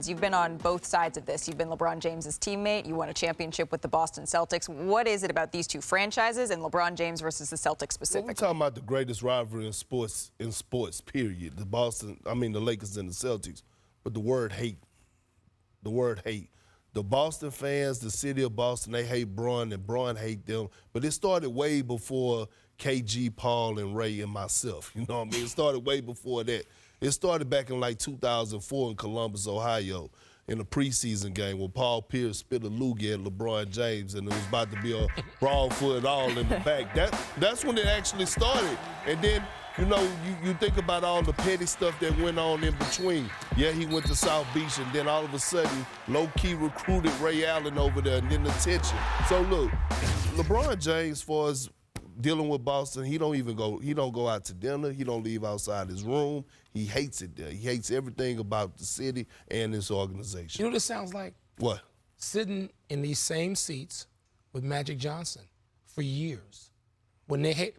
You've been on both sides of this. You've been LeBron James's teammate. You won a championship with the Boston Celtics. What is it about these two franchises and LeBron James versus the Celtics specifically? Well, we're talking about the greatest rivalry in sports, period. The Lakers and the Celtics. But the word hate. The Boston fans, the city of Boston, they hate Bron, and Bron hate them. But it started way before KG, Paul, and Ray, and myself. You know what I mean? It started way before that. It started back in like 2004 in Columbus, Ohio, in a preseason game where Paul Pierce spit a loogie at LeBron James, and it was about to be a brawl for it all in the back. That's when it actually started. And then, you know, you think about all the petty stuff that went on in between. Yeah, he went to South Beach, and then all of a sudden, low-key recruited Ray Allen over there, and then the tension. So look, LeBron James, as far as dealing with Boston, he don't go out to dinner. He don't leave outside his room. He hates it there. He hates everything about the city and this organization. You know what this sounds like? What? Sitting in these same seats with Magic Johnson for years.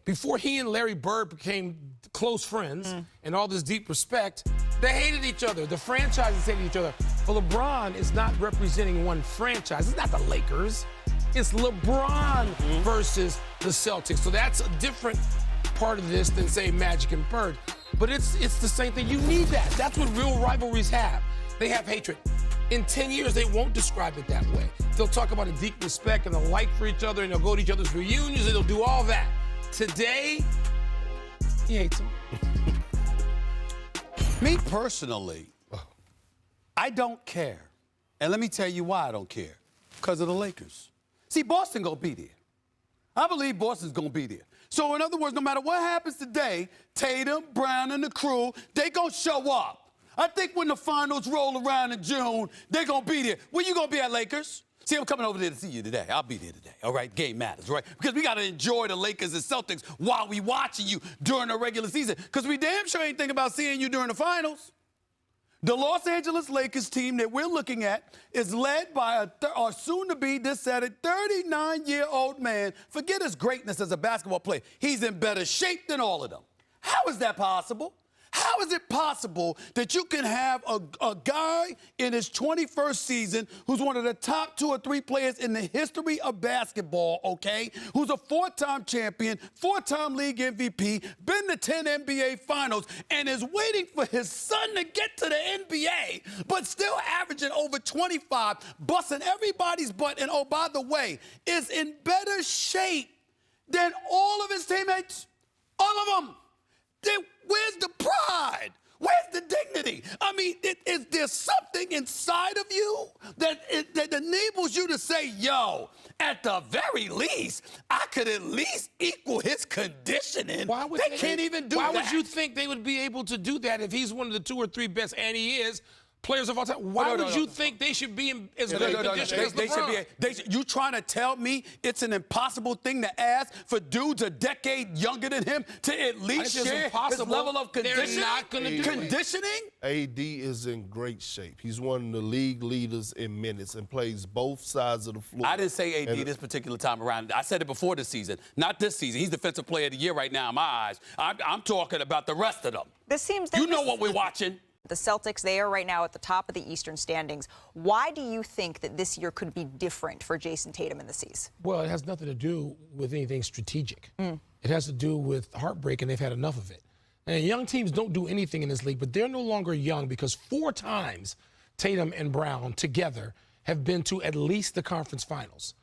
Before he and Larry Bird became close friends and all this deep respect, they hated each other. The franchises hated each other. But LeBron is not representing one franchise. It's not the Lakers. It's LeBron versus the Celtics. So that's a different part of this than, say, Magic and Bird. But it's the same thing. You need that. That's what real rivalries have. They have hatred. In 10 years, they won't describe it that way. They'll talk about a deep respect and a like for each other, and they'll go to each other's reunions, and they'll do all that. Today, he hates them. Me personally, I don't care. And let me tell you why I don't care. Because of the Lakers. See, Boston gonna be there. I believe Boston's gonna be there. So in other words, no matter what happens today, Tatum, Brown, and the crew, they gonna show up. I think when the finals roll around in June, they're gonna be there. Where you gonna be at, Lakers? See, I'm coming over there to see you today. I'll be there today, all right? Game matters, right? Because we got to enjoy the Lakers and Celtics while we watching you during the regular season. Because we damn sure ain't thinking about seeing you during the finals. The Los Angeles Lakers team that we're looking at is led by a soon-to-be, this Saturday, 39-year-old man. Forget his greatness as a basketball player. He's in better shape than all of them. How is that possible? How is it possible that you can have a guy in his 21st season who's one of the top 2 or 3 players in the history of basketball, okay, who's a 4-time champion, 4-time league MVP, been to 10 NBA finals, and is waiting for his son to get to the NBA, but still averaging over 25, busting everybody's butt, and, oh, by the way, is in better shape than all of his teammates? All of them. Where's the pride? Where's the dignity? I mean, is there something inside of you that enables you to say, yo, at the very least, I could at least equal his conditioning? They can't even do that. Why would you think they would be able to do that if he's one of the 2 or 3 best, and he is, players of all time? Why would you think they should be in as good a condition as LeBron? You trying to tell me it's an impossible thing to ask for dudes a decade younger than him to at least share his level of conditioning? They're not going to do conditioning? AD is in great shape. He's one of the league leaders in minutes and plays both sides of the floor. I didn't say AD this particular time around. I said it before this season. Not this season. He's Defensive Player of the Year right now in my eyes. I'm talking about the rest of them. You know what we're watching. The Celtics, they are right now at the top of the Eastern standings. Why do you think that this year could be different for Jason Tatum and the C's? Well, it has nothing to do with anything strategic. It has to do with heartbreak, and they've had enough of it. And young teams don't do anything in this league, but they're no longer young because 4 times Tatum and Brown together have been to at least the conference finals.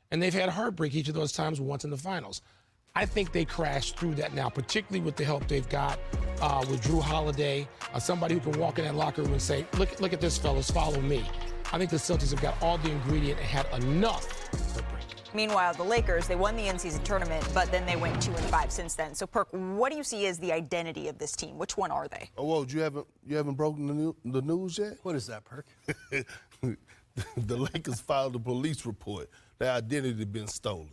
And they've had heartbreak each of those times, once in the finals. I think they crashed through that now, particularly with the help they've got with Drew Holiday, somebody who can walk in that locker room and say, look at this, fellas, follow me. I think the Celtics have got all the ingredient and had enough to break. Meanwhile, the Lakers, they won the in-season tournament, but then they went 2-5 since then. So, Perk, what do you see as the identity of this team? Which one are they? Oh, well, you haven't broken the news yet? What is that, Perk? The Lakers filed a police report. Their identity been stolen.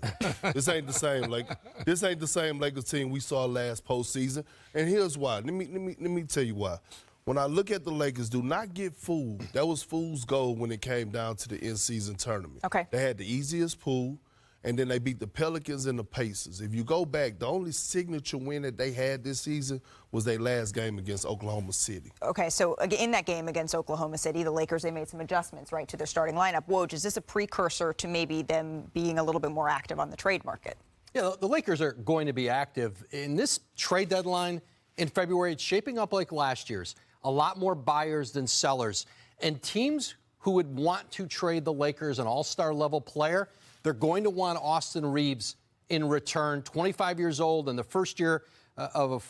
This ain't the same Lakers team we saw last postseason. And here's why. Let me tell you why. When I look at the Lakers, do not get fooled. That was fool's gold when it came down to the in-season tournament. Okay. They had the easiest pool, and then they beat the Pelicans and the Pacers. If you go back, the only signature win that they had this season was their last game against Oklahoma City. Okay, so in that game against Oklahoma City, the Lakers, they made some adjustments, right, to their starting lineup. Woj, is this a precursor to maybe them being a little bit more active on the trade market? Yeah, the Lakers are going to be active. In this trade deadline in February, it's shaping up like last year's. A lot more buyers than sellers. And teams who would want to trade the Lakers an all-star level player, they're going to want Austin Reeves in return, 25 years old, in the first year of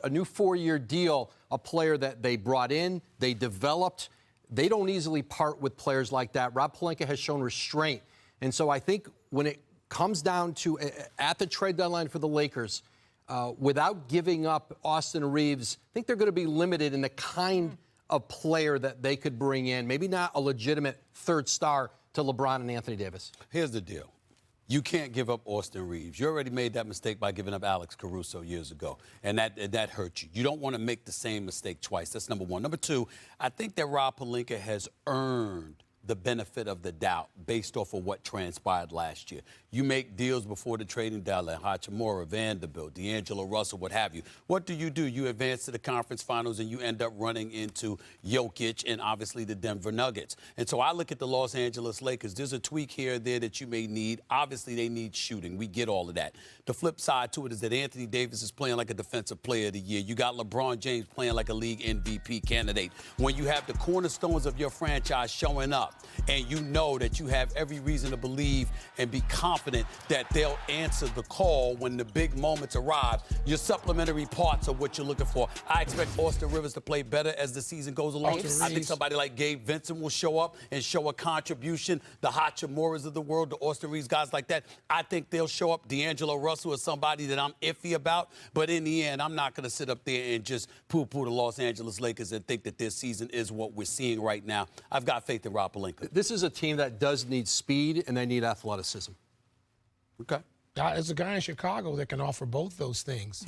a new four-year deal, a player that they brought in, they developed. They don't easily part with players like that. Rob Pelinka has shown restraint. And so I think when it comes down to at the trade deadline for the Lakers, without giving up Austin Reeves, I think they're going to be limited in the kind of player that they could bring in. Maybe not a legitimate third star to LeBron and Anthony Davis. Here's the deal. You can't give up Austin Reeves. You already made that mistake by giving up Alex Caruso years ago, and that hurt you. You don't want to make the same mistake twice. That's number one. Number two, I think that Rob Pelinka has earned the benefit of the doubt based off of what transpired last year. You make deals before the trading deadline, Hachimura, Vanderbilt, D'Angelo Russell, what have you. What do? You advance to the conference finals and you end up running into Jokic and obviously the Denver Nuggets. And so I look at the Los Angeles Lakers. There's a tweak here or there that you may need. Obviously, they need shooting. We get all of that. The flip side to it is that Anthony Davis is playing like a defensive player of the year. You got LeBron James playing like a league MVP candidate. When you have the cornerstones of your franchise showing up, and you know that you have every reason to believe and be confident that they'll answer the call when the big moments arrive, your supplementary parts are what you're looking for. I expect Austin Rivers to play better as the season goes along. I think somebody like Gabe Vincent will show up and show a contribution. The Hachimuras of the world, the Austin Reeves, guys like that, I think they'll show up. D'Angelo Russell is somebody that I'm iffy about, but in the end, I'm not going to sit up there and just poo-poo the Los Angeles Lakers and think that this season is what we're seeing right now. I've got faith in Rob Pelinka. This is a team that does need speed and they need athleticism. Okay. There's a guy in Chicago that can offer both those things.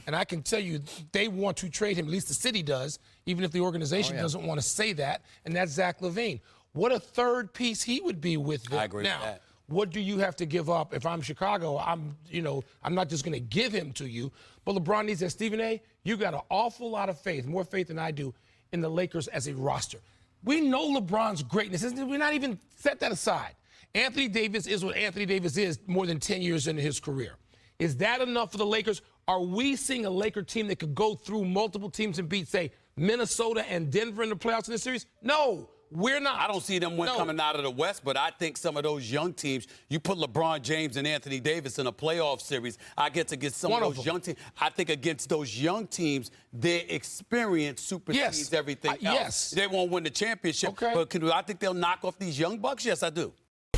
And I can tell you, they want to trade him, at least the city does, even if the organization doesn't want to say that, and that's Zach LaVine. What a third piece he would be with them. I agree now, with that. What do you have to give up? If I'm Chicago, I'm not just going to give him to you. But LeBron needs that. Stephen A., you got an awful lot of faith, more faith than I do, in the Lakers as a roster. We know LeBron's greatness. We're not even set that aside. Anthony Davis is what Anthony Davis is more than 10 years into his career. Is that enough for the Lakers? Are we seeing a Laker team that could go through multiple teams and beat, say, Minnesota and Denver in the playoffs in this series? No, we're not. I don't see them coming out of the West, but I think some of those young teams, you put LeBron James and Anthony Davis in a playoff series, I get to get some of those young teams. I think against those young teams, their experience supersedes everything else. Yes. They won't win the championship, but I think they'll knock off these young Bucks? Yes, I do.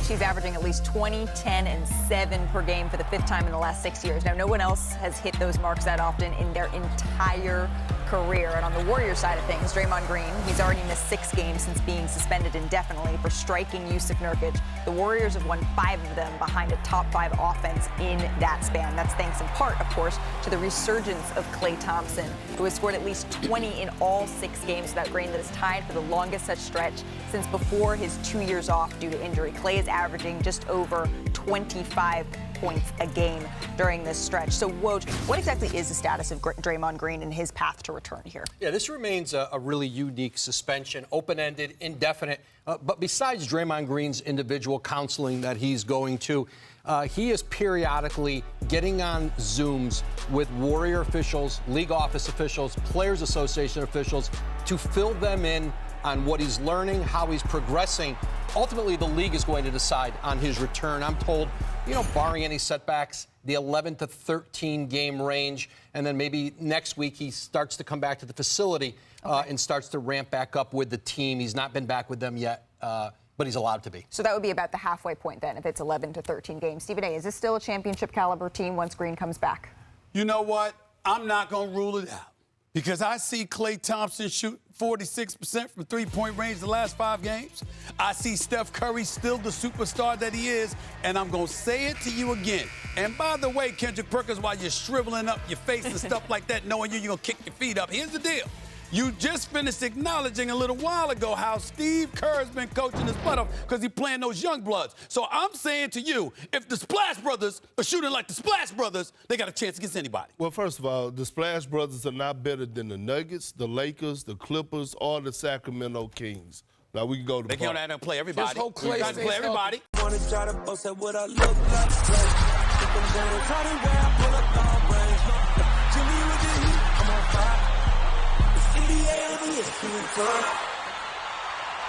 She's averaging at least 20, 10, and 7 per game for the 5th time in the last 6 years. Now, no one else has hit those marks that often in their entire career. And on the Warriors side of things, Draymond Green, he's already missed 6 games since being suspended indefinitely for striking Yusuf Nurkic. The Warriors have won 5 of them behind a top-5 offense in that span. That's thanks in part, of course, to the resurgence of Klay Thompson, who has scored at least 20 in all 6 games without Green. That is tied for the longest such stretch since before his 2 years off due to injury. Klay is averaging just over 25 points a game during this stretch. So, Woj, what exactly is the status of Draymond Green and his path to return here? Yeah, this remains a really unique suspension, open-ended, indefinite. But besides Draymond Green's individual counseling that he's going to, he is periodically getting on Zooms with Warrior officials, league office officials, Players Association officials to fill them in on what he's learning, how he's progressing. Ultimately, the league is going to decide on his return. I'm told, barring any setbacks, the 11 to 13 game range, and then maybe next week he starts to come back to the facility and starts to ramp back up with the team. He's not been back with them yet, but he's allowed to be. So that would be about the halfway point then, if it's 11 to 13 games. Stephen A., is this still a championship caliber team once Green comes back? You know what? I'm not going to rule it out because I see Klay Thompson shoot 46% from three-point range the last 5 games. I see Steph Curry still the superstar that he is, and I'm going to say it to you again. And by the way, Kendrick Perkins, while you're shriveling up your face and stuff like that, knowing you're going to kick your feet up, here's the deal. You just finished acknowledging a little while ago how Steve Kerr's been coaching his butt off because he's playing those young bloods. So I'm saying to you, if the Splash Brothers are shooting like the Splash Brothers, they got a chance against anybody. Well, first of all, the Splash Brothers are not better than the Nuggets, the Lakers, the Clippers, or the Sacramento Kings. Now we can go to They can't have to play everybody. Just hope Clay They got to stays play everybody. Wanna try to boast at what I look like. Keep them down and try to wear I pull up all range. Jimmy with the heat, I'm on fire. It's NBA over here,